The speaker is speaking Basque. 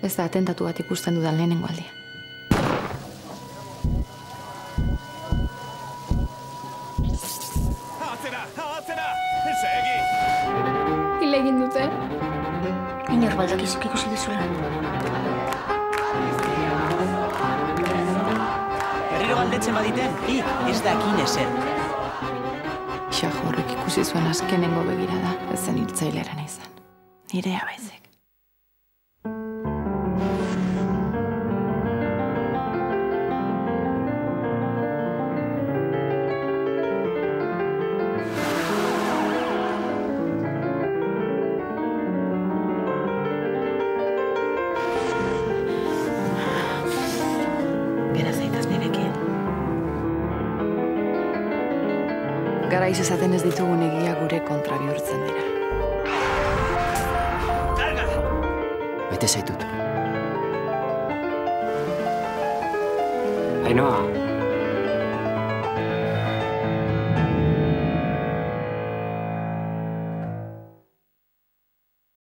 Ez da atentatu bat ikusten dudan lehenengo aldia. Atzera! Segi! Hile egin dute. Inor baldakizuk ikusi duzula. Berriro galdetzen badite, ez dakin ezer. Xajo horrek ikusi zuen azkenengo begirada, ez zen hiltzailearen izan. Nirea baizik. Gera zaitez nirekin. Garaiz esaten ez ditugun egia gure kontra bihurtzen dira. Karga! Maite zaitut. Ainhoa,